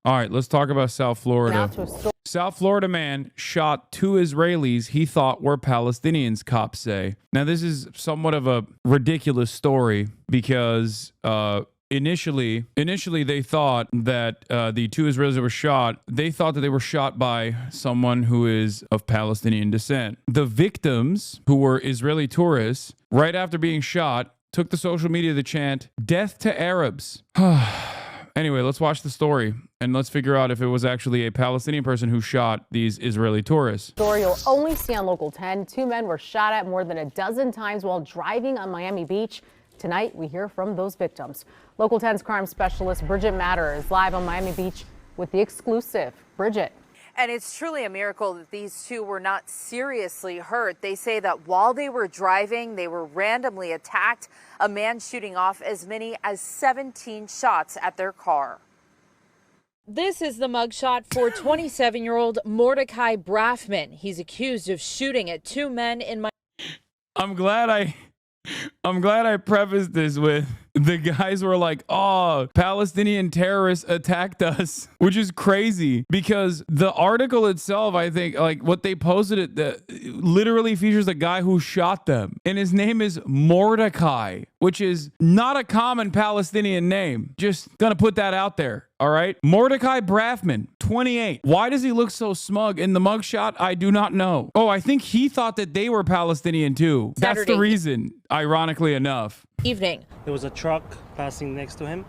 All right, let's talk about South Florida. South Florida man shot 2 Israelis he thought were Palestinians, cops say. Now, this is somewhat of a ridiculous story because initially they thought that the 2 Israelis that were shot, they thought that they were shot by someone who is of Palestinian descent. The victims, who were Israeli tourists, right after being shot, took to social media to chant, "Death to Arabs." Anyway, let's watch the story and let's figure out if it was actually a Palestinian person who shot these Israeli tourists. Story you'll only see on Local 10. 2 men were shot at more than a dozen times while driving on Miami Beach. Tonight, we hear from those victims. Local 10's crime specialist Bridget Matter is live on Miami Beach with the exclusive. Bridget. And it's truly a miracle that these 2 were not seriously hurt. They say that while they were driving, they were randomly attacked, a man shooting off as many as 17 shots at their car. This is the mugshot for 27-year-old Mordecai Braffman. He's accused of shooting at 2 men in my... I'm glad I prefaced this with the guys were like, "Oh, Palestinian terrorists attacked us," which is crazy because the article itself, I think, like what they posted it, that literally features a guy who shot them, and his name is Mordecai, which is not a common Palestinian name. Just gonna put that out there. All right. Mordecai Braffman, 28. Why does he look so smug in the mugshot? I do not know. Oh, I think he thought that they were Palestinian too. That's the reason, ironically enough. Evening. There was a truck passing next to him.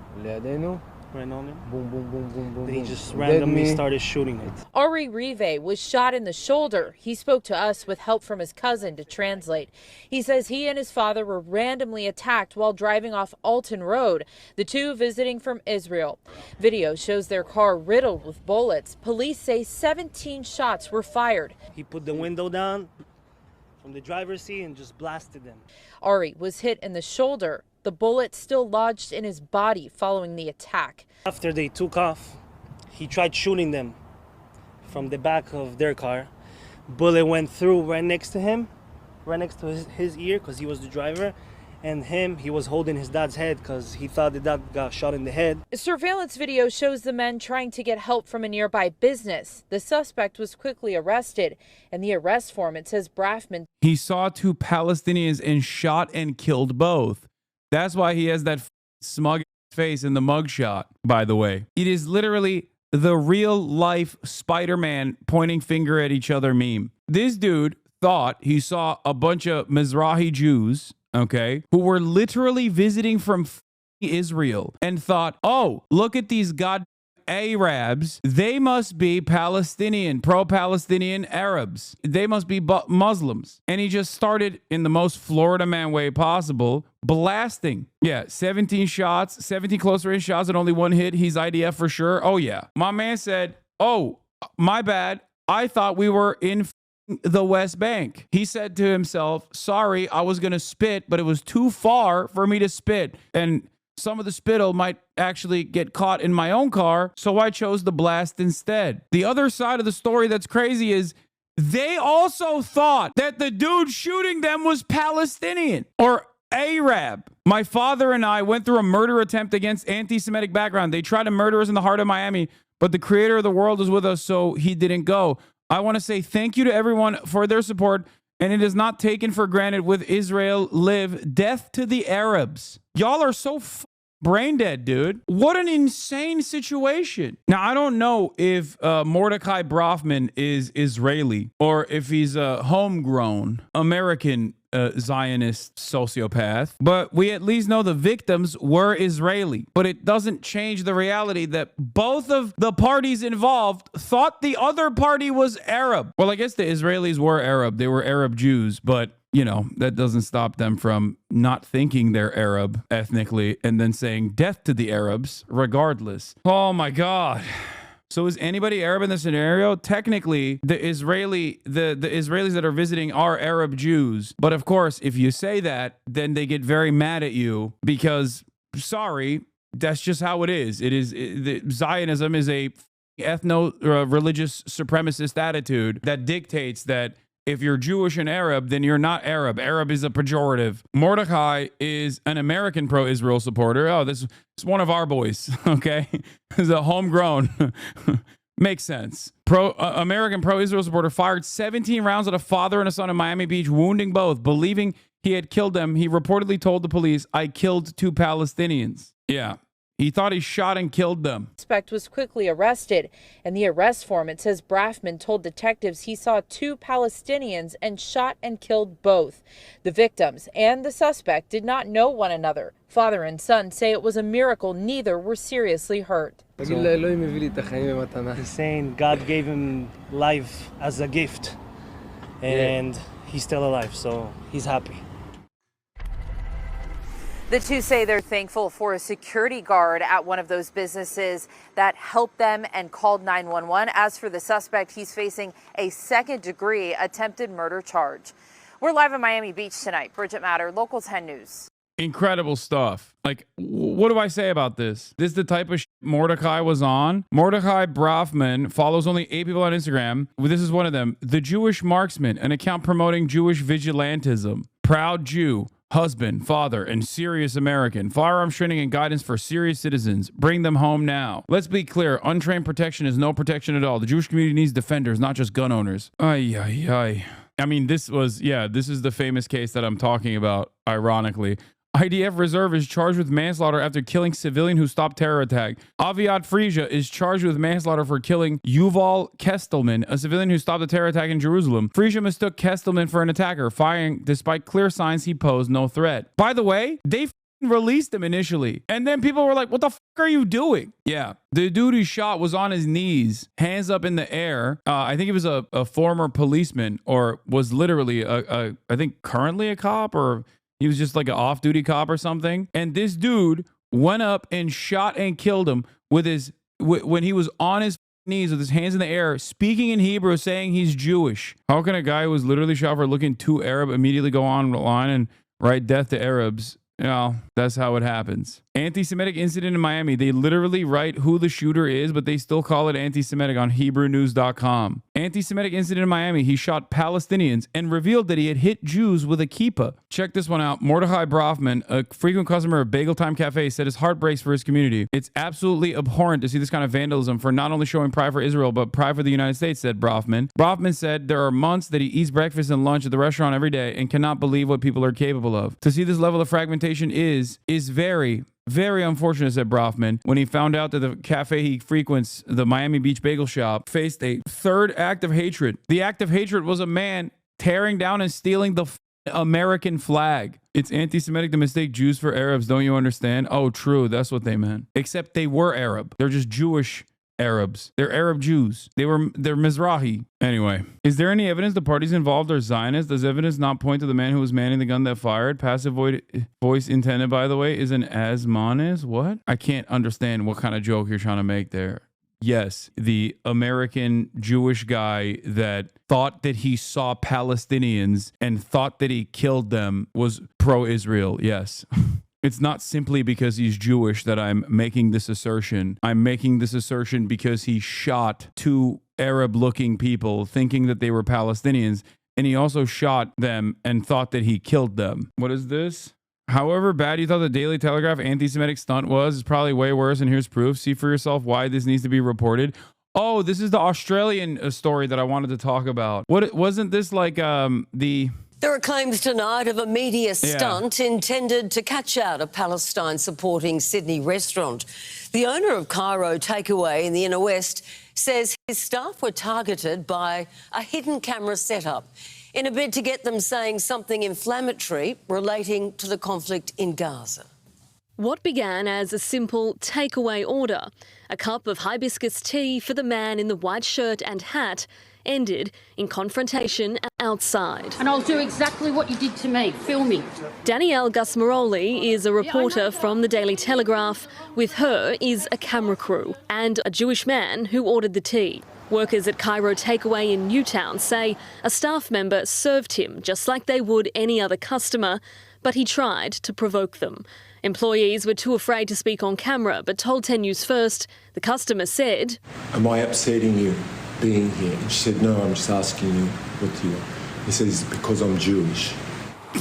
Right on him. Boom, boom, boom, boom, boom. Then he just randomly started shooting it. Ari Rive was shot in the shoulder. He spoke to us with help from his cousin to translate. He says he and his father were randomly attacked while driving off Alton Road, the 2 visiting from Israel. Video shows their car riddled with bullets. Police say 17 shots were fired. He put the window down from the driver's seat and just blasted them. Ari was hit in the shoulder. The bullet still lodged in his body following the attack. After they took off, he tried shooting them from the back of their car. Bullet went through right next to him, right next to his ear because he was the driver. And he was holding his dad's head because he thought the dad got shot in the head. Surveillance video shows the men trying to get help from a nearby business. The suspect was quickly arrested. In the arrest form, it says Braffman. He saw 2 Palestinians and shot and killed both. That's why he has that smug face in the mugshot, by the way. It is literally the real life Spider-Man pointing finger at each other meme. This dude thought he saw a bunch of Mizrahi Jews, okay, who were literally visiting from Israel and thought, "Oh, look at these Arabs. They must be Palestinian, pro-Palestinian Arabs. They must be Muslims." And he just started in the most Florida man way possible, blasting. Yeah, 17 shots, 17 closer in shots and only 1 hit. He's IDF for sure. Oh, yeah. My man said, "Oh, my bad. I thought we were in the West Bank." He said to himself, "Sorry, I was going to spit, but it was too far for me to spit. And some of the spittle might actually get caught in my own car, so I chose the blast instead." The other side of the story that's crazy is they also thought that the dude shooting them was Palestinian or Arab. My father and I went through a murder attempt against anti-Semitic background. They tried to murder us in the heart of Miami, but the creator of the world was with us, so he didn't go. I want to say thank you to everyone for their support, and it is not taken for granted with Israel live. Death to the Arabs. Y'all are so brain dead, dude. What an insane situation. Now, I don't know if Mordecai Braffman is Israeli or if he's a homegrown American Zionist sociopath, but we at least know the victims were Israeli. But it doesn't change the reality that both of the parties involved thought the other party was Arab. Well, I guess the Israelis were Arab. They were Arab Jews, but you know, that doesn't stop them from not thinking they're Arab ethnically and then saying death to the Arabs regardless. Oh my God. So is anybody Arab in this scenario? Technically, the Israelis that are visiting are Arab Jews. But of course, if you say that, then they get very mad at you because, sorry, that's just how it is. Zionism is a ethno-religious supremacist attitude that dictates that if you're Jewish and Arab, then you're not Arab. Arab is a pejorative. Mordecai is an American pro-Israel supporter. Oh, this is one of our boys, okay? This is a homegrown. Makes sense. American pro-Israel supporter fired 17 rounds at a father and a son in Miami Beach, wounding both. Believing he had killed them, he reportedly told the police, "I killed 2 Palestinians." Yeah. He thought he shot and killed them. The suspect was quickly arrested. In the arrest form, it says Braffman told detectives he saw 2 Palestinians and shot and killed both. The victims and the suspect did not know one another. Father and son say it was a miracle neither were seriously hurt. He's saying God gave him life as a gift, and he's still alive, so he's happy. The two say they're thankful for a security guard at one of those businesses that helped them and called 911. As for the suspect, he's facing a second-degree attempted murder charge. We're live in Miami Beach tonight. Bridget Matter, Local 10 News. Incredible stuff. Like, what do I say about this? This is the type of Mordecai was on. Mordecai Braffman follows only 8 people on Instagram. This is one of them. The Jewish Marksman, an account promoting Jewish vigilantism. Proud Jew. Husband, father, and serious American. Firearms training and guidance for serious citizens. Bring them home now. Let's be clear. Untrained protection is no protection at all. The Jewish community needs defenders, not just gun owners. Ay, ay, ay. I mean, this is the famous case that I'm talking about, ironically. IDF reserve is charged with manslaughter after killing civilian who stopped terror attack. Aviad Frisia is charged with manslaughter for killing Yuval Kestelman, a civilian who stopped a terror attack in Jerusalem. Frisia mistook Kestelman for an attacker, firing despite clear signs he posed no threat. By the way, they released him initially, and then people were like, what the fuck are you doing? Yeah, the dude who shot was on his knees, hands up in the air. I think he was a former policeman, or was literally I think currently a cop, or he was just like an off-duty cop or something. And this dude went up and shot and killed him when he was on his knees with his hands in the air, speaking in Hebrew, saying he's Jewish. How can a guy who was literally shot for looking too Arab immediately go online and write death to Arabs? You know, that's how it happens. Anti-Semitic incident in Miami. They literally write who the shooter is, but they still call it anti-Semitic on HebrewNews.com. Anti-Semitic incident in Miami. He shot Palestinians and revealed that he had hit Jews with a kippah. Check this one out. Mordecai Braffman, a frequent customer of Bagel Time Cafe, said his heart breaks for his community. It's absolutely abhorrent to see this kind of vandalism for not only showing pride for Israel, but pride for the United States, said Braffman. Braffman said there are months that he eats breakfast and lunch at the restaurant every day and cannot believe what people are capable of. To see this level of fragmentation is very, very unfortunate, said Braffman, when he found out that the cafe he frequents, the Miami Beach Bagel Shop, faced a third act of hatred. The act of hatred was a man tearing down and stealing the American flag. It's anti-Semitic to mistake Jews for Arabs, don't you understand? Oh, true, that's what they meant. Except they were Arab. They're just Jewish Arabs. They're Arab Jews. They're Mizrahi. Anyway, is there any evidence the parties involved are Zionists? Does evidence not point to the man who was manning the gun that fired? Passive voice intended, by the way, is an asmonis. What? I can't understand what kind of joke you're trying to make there. Yes, the American Jewish guy that thought that he saw Palestinians and thought that he killed them was pro-Israel. Yes. It's not simply because he's Jewish that I'm making this assertion. I'm making this assertion because he shot 2 Arab-looking people thinking that they were Palestinians, and he also shot them and thought that he killed them. What is this? However bad you thought the Daily Telegraph anti-Semitic stunt was, it's probably way worse, and here's proof. See for yourself why this needs to be reported. Oh, this is the Australian story that I wanted to talk about. What wasn't this like the... There are claims tonight of a media stunt intended to catch out a Palestine-supporting Sydney restaurant. The owner of Cairo Takeaway in the Inner West says his staff were targeted by a hidden camera setup in a bid to get them saying something inflammatory relating to the conflict in Gaza. What began as a simple takeaway order, a cup of hibiscus tea for the man in the white shirt and hat, ended in confrontation outside. And I'll do exactly what you did to me, filming. Danielle Gusmaroli is a reporter from the Daily Telegraph. With her is a camera crew and a Jewish man who ordered the tea. Workers at Cairo Takeaway in Newtown say a staff member served him just like they would any other customer, but he tried to provoke them. Employees were too afraid to speak on camera, but told 10 News First the customer said, "Am I upsetting you being here?" And she said, "No, I'm just asking you what you want." He says, because I'm Jewish.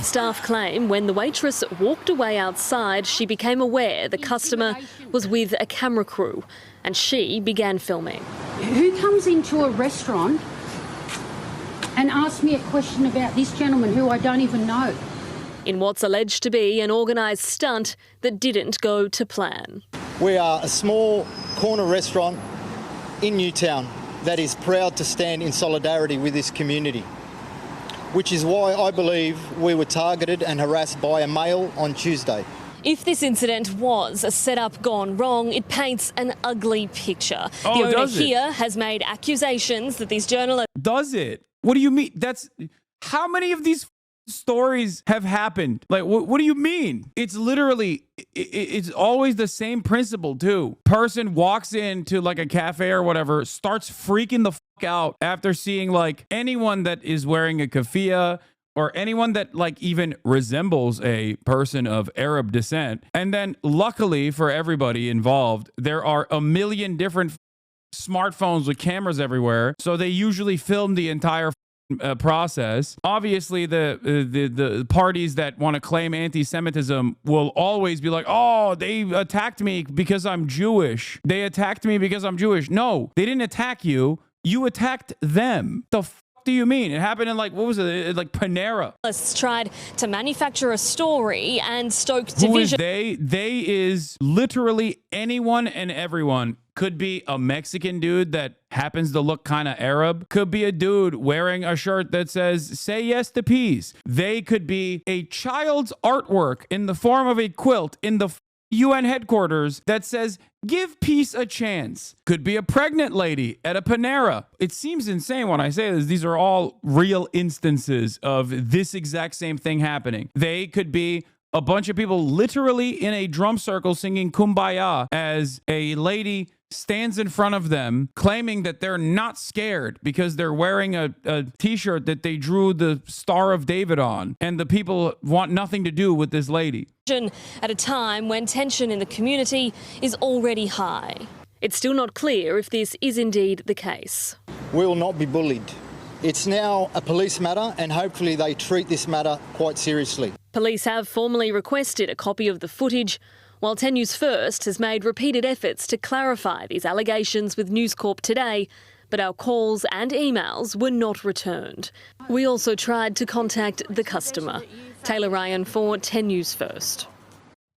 Staff claim when the waitress walked away outside, she became aware the customer was with a camera crew and she began filming. Who comes into a restaurant and asks me a question about this gentleman who I don't even know? In what's alleged to be an organised stunt that didn't go to plan. We are a small corner restaurant in Newtown that is proud to stand in solidarity with this community, which is why I believe we were targeted and harassed by a male on Tuesday. If this incident was a setup gone wrong, it paints an ugly picture. Oh, the owner does it? here has made accusations that these journalists... Does it? What do you mean? That's how many of these stories have happened? Like, what do you mean? It's literally, it's always the same principle too. Person walks into like a cafe or whatever, starts freaking the fuck out after seeing like anyone that is wearing a keffiyeh or anyone that like even resembles a person of Arab descent. And then luckily for everybody involved, there are a million different smartphones with cameras everywhere. So they usually film the entire process. Obviously, the parties that want to claim anti-Semitism will always be like, oh, they attacked me because I'm Jewish. They attacked me because I'm Jewish. No, they didn't attack you. You attacked them. The f do you mean? It happened in like, what was it? Like Panera. Tried to manufacture a story and stoke division. Who is they? They is literally anyone and everyone. Could be a Mexican dude that happens to look kind of Arab. Could be a dude wearing a shirt that says, say yes to peace. They could be a child's artwork in the form of a quilt in the UN headquarters that says, give peace a chance. Could be a pregnant lady at a Panera. It seems insane when I say this. These are all real instances of this exact same thing happening. They could be a bunch of people literally in a drum circle singing Kumbaya as a lady stands in front of them claiming that they're not scared because they're wearing a t-shirt that they drew the Star of David on, and the people want nothing to do with this lady. At a time when tension in the community is already high. It's still not clear if this is indeed the case. We will not be bullied. It's now a police matter and hopefully they treat this matter quite seriously. Police have formally requested a copy of the footage, while 10 News First has made repeated efforts to clarify these allegations with News Corp today, but our calls and emails were not returned. We also tried to contact the customer. Taylor Ryan for 10 News First.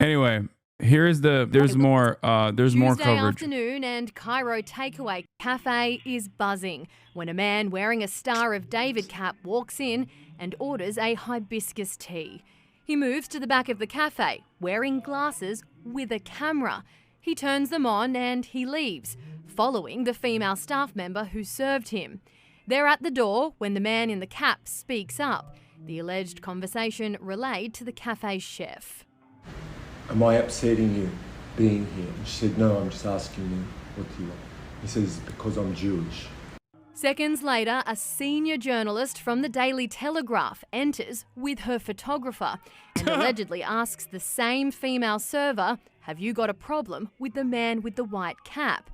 Anyway, there's more Tuesday coverage. Afternoon and Cairo Takeaway Cafe is buzzing when a man wearing a Star of David cap walks in and orders a hibiscus tea. He moves to the back of the cafe, wearing glasses with a camera. He turns them on and he leaves, following the female staff member who served him. They're at the door when the man in the cap speaks up. The alleged conversation relayed to the cafe's chef. Am I upsetting you being here? And she said, no, I'm just asking you, what do you want? He says, because I'm Jewish. Seconds later, a senior journalist from the Daily Telegraph enters with her photographer and allegedly asks the same female server, have you got a problem with the man with the white cap?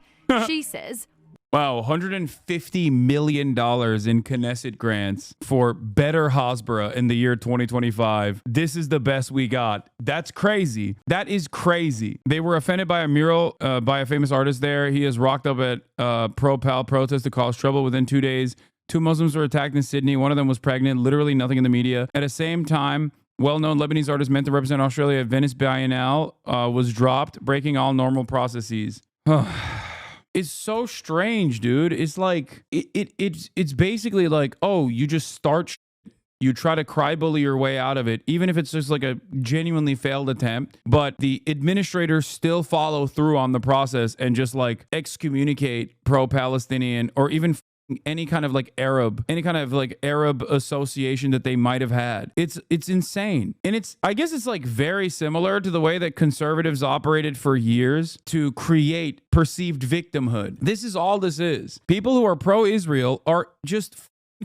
She says, Wow, $150 million in Knesset grants for better Hasbara in the year 2025. This is the best we got. That's crazy. That is crazy. They were offended by a mural by a famous artist there. He has rocked up at pro-Pal protest to cause trouble within 2 days. 2 Muslims were attacked in Sydney. One of them was pregnant. Literally nothing in the media. At the same time, well-known Lebanese artist meant to represent Australia at Venice Biennale was dropped, breaking all normal processes. It's so strange, dude. It's like it's basically like, oh, you just start you try to cry bully your way out of it, even if it's just like a genuinely failed attempt, but the administrators still follow through on the process and just like excommunicate pro-Palestinian or even any kind of like Arab association that they might have had. It's insane. And I guess it's like very similar to the way that conservatives operated for years to create perceived victimhood. This is all this is. People who are pro-Israel are just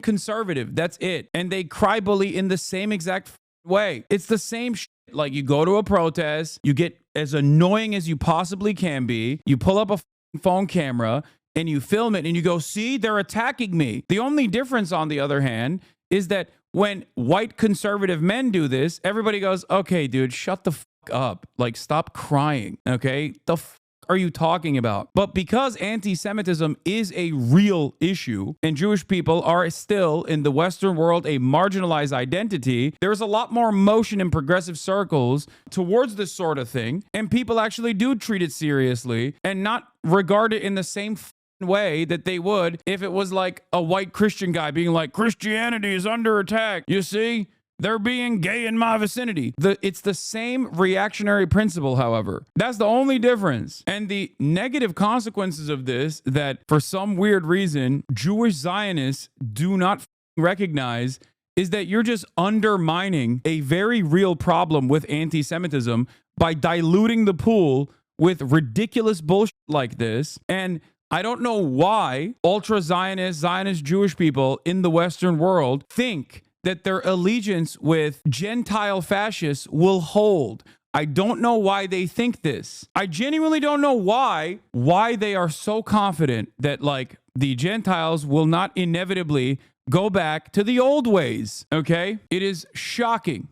conservative. That's it. And they cry bully in the same exact way. It's the same shit. Like you go to a protest, you get as annoying as you possibly can be, you pull up a phone camera and you film it and you go, see, they're attacking me. The only difference, on the other hand, is that when white conservative men do this, everybody goes, okay, dude, shut the fuck up. Like, stop crying. Okay. The fuck are you talking about? But because anti-Semitism is a real issue and Jewish people are still in the Western world a marginalized identity, there's a lot more motion in progressive circles towards this sort of thing. And people actually do treat it seriously and not regard it in the same way that they would if it was like a white Christian guy being like, Christianity is under attack. You see? They're being gay in my vicinity. It's the same reactionary principle, however. That's the only difference. And the negative consequences of this that for some weird reason, Jewish Zionists do not recognize is that you're just undermining a very real problem with anti-Semitism by diluting the pool with ridiculous bullshit like this. And I don't know why ultra-Zionist, Zionist Jewish people in the Western world think that their allegiance with Gentile fascists will hold. I don't know why they think this. I genuinely don't know why they are so confident that like the Gentiles will not inevitably go back to the old ways. Okay? It is shocking.